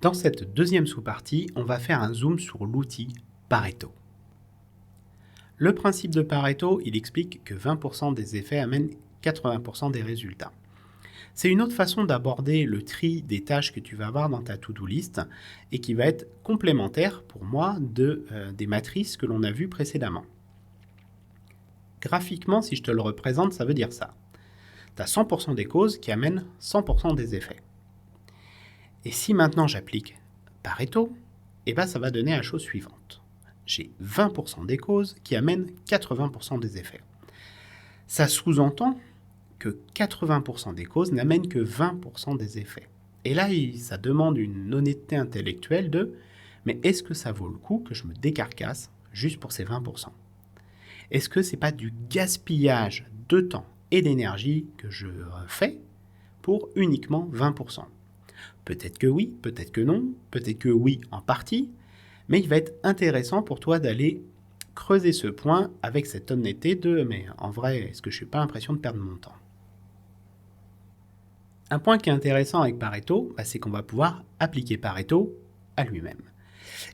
Dans cette deuxième sous-partie, on va faire un zoom sur l'outil Pareto. Le principe de Pareto, il explique que 20% des effets amènent 80% des résultats. C'est une autre façon d'aborder le tri des tâches que tu vas avoir dans ta to-do list et qui va être complémentaire pour moi des matrices que l'on a vues précédemment. Graphiquement, si je te le représente, ça veut dire ça. Tu as 100% des causes qui amènent 100% des effets. Et si maintenant j'applique Pareto, ça va donner la chose suivante. J'ai 20% des causes qui amènent 80% des effets. Ça sous-entend que 80% des causes n'amènent que 20% des effets. Et là, ça demande une honnêteté intellectuelle mais est-ce que ça vaut le coup que je me décarcasse juste pour ces 20%? Est-ce que c'est pas du gaspillage de temps et d'énergie que je fais pour uniquement 20%? Peut-être que oui, peut-être que non, peut-être que oui en partie, mais il va être intéressant pour toi d'aller creuser ce point avec cette honnêteté mais en vrai, est-ce que je n'ai pas l'impression de perdre mon temps? Un point qui est intéressant avec Pareto, c'est qu'on va pouvoir appliquer Pareto à lui-même.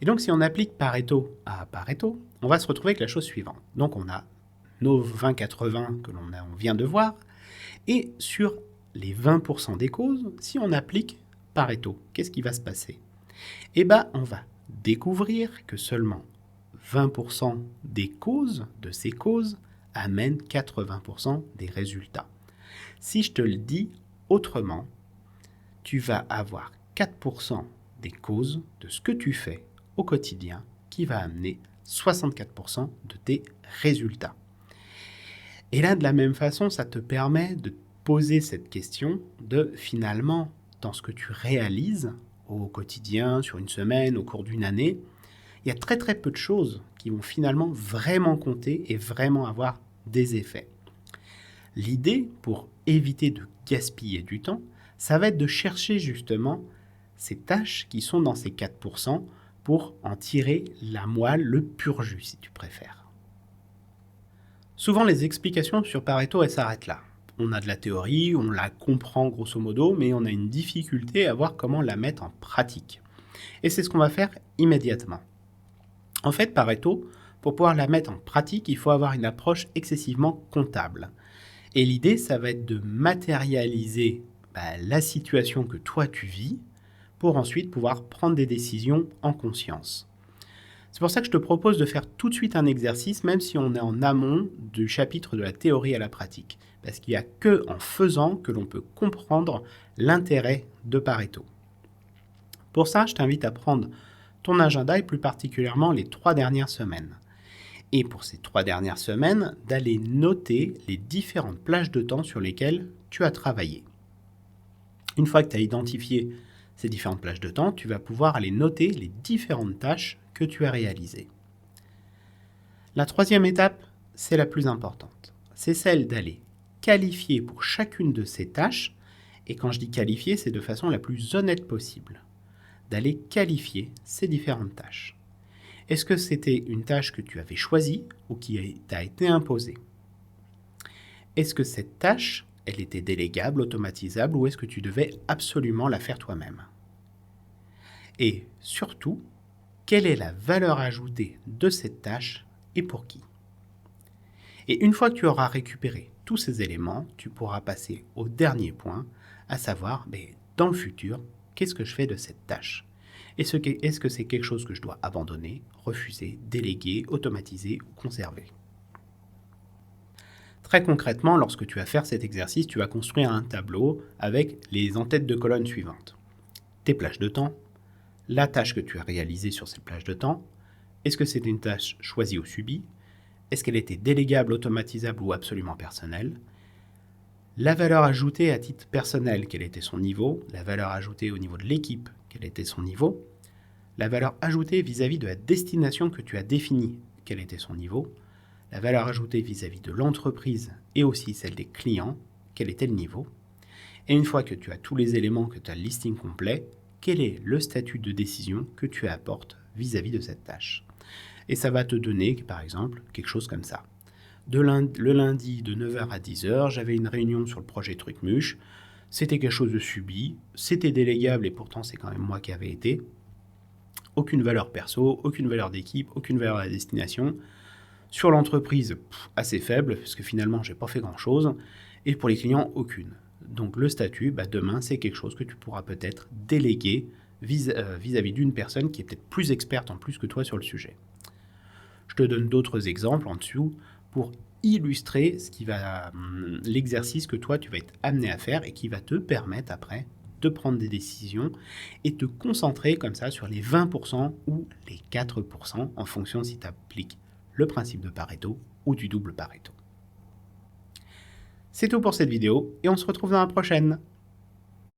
Et donc si on applique Pareto à Pareto, on va se retrouver avec la chose suivante. Donc on a nos 20-80 que on vient de voir, et sur les 20% des causes, si on applique Pareto, qu'est-ce qui va se passer? On va découvrir que seulement 20% des causes, de ces causes, amènent 80% des résultats. Si je te le dis autrement, tu vas avoir 4% des causes de ce que tu fais au quotidien qui va amener 64% de tes résultats. Et là, de la même façon, ça te permet de poser cette question de finalement, dans ce que tu réalises au quotidien, sur une semaine, au cours d'une année, il y a très très peu de choses qui vont finalement vraiment compter et vraiment avoir des effets. L'idée, pour éviter de gaspiller du temps, ça va être de chercher justement ces tâches qui sont dans ces 4% pour en tirer la moelle, le pur jus si tu préfères. Souvent les explications sur Pareto, elles s'arrêtent là. On a de la théorie, on la comprend grosso modo, mais on a une difficulté à voir comment la mettre en pratique. Et c'est ce qu'on va faire immédiatement. En fait, Pareto, pour pouvoir la mettre en pratique, il faut avoir une approche excessivement comptable. Et l'idée, ça va être de matérialiser la situation que toi tu vis pour ensuite pouvoir prendre des décisions en conscience. C'est pour ça que je te propose de faire tout de suite un exercice, même si on est en amont du chapitre de la théorie à la pratique. Parce qu'il n'y a que en faisant que l'on peut comprendre l'intérêt de Pareto. Pour ça, je t'invite à prendre ton agenda et plus particulièrement les 3 dernières semaines. Et pour ces 3 dernières semaines, d'aller noter les différentes plages de temps sur lesquelles tu as travaillé. Une fois que tu as identifié ces différentes plages de temps, tu vas pouvoir aller noter les différentes tâches que tu as réalisées. La troisième étape, c'est la plus importante. C'est celle d'aller qualifier pour chacune de ces tâches, et quand je dis qualifier, c'est de façon la plus honnête possible, d'aller qualifier ces différentes tâches. Est-ce que c'était une tâche que tu avais choisie ou qui t'a été imposée? Est-ce que cette tâche, elle était délégable, automatisable, ou est-ce que tu devais absolument la faire toi-même? Et surtout, quelle est la valeur ajoutée de cette tâche et pour qui? Et une fois que tu auras récupéré tous ces éléments, tu pourras passer au dernier point, à savoir, dans le futur, qu'est-ce que je fais de cette tâche? Est-ce que c'est quelque chose que je dois abandonner, refuser, déléguer, automatiser ou conserver? Très concrètement, lorsque tu vas faire cet exercice, tu vas construire un tableau avec les en-têtes de colonne suivantes. Tes plages de temps, la tâche que tu as réalisée sur cette plage de temps, est-ce que c'est une tâche choisie ou subie? Est-ce qu'elle était délégable, automatisable ou absolument personnelle? La valeur ajoutée à titre personnel, quel était son niveau? La valeur ajoutée au niveau de l'équipe, quel était son niveau? La valeur ajoutée vis-à-vis de la destination que tu as définie, quel était son niveau? La valeur ajoutée vis-à-vis de l'entreprise et aussi celle des clients, quel était le niveau? Et une fois que tu as tous les éléments, que tu as le listing complet, quel est le statut de décision que tu apportes vis-à-vis de cette tâche? Et ça va te donner, par exemple, quelque chose comme ça. Le lundi de 9h à 10h, j'avais une réunion sur le projet Trucmuche. c'était quelque chose de subi, c'était délégable et pourtant c'est quand même moi qui avais été. Aucune valeur perso, aucune valeur d'équipe, aucune valeur à la destination. Sur l'entreprise, assez faible, parce que finalement j'ai pas fait grand chose. Et pour les clients, aucune. Donc le statut, demain, c'est quelque chose que tu pourras peut-être déléguer vis-à-vis d'une personne qui est peut-être plus experte en plus que toi sur le sujet. Je te donne d'autres exemples en dessous pour illustrer l'exercice que toi tu vas être amené à faire et qui va te permettre après de prendre des décisions et te concentrer comme ça sur les 20% ou les 4% en fonction si tu appliques le principe de Pareto ou du double Pareto. C'est tout pour cette vidéo et on se retrouve dans la prochaine.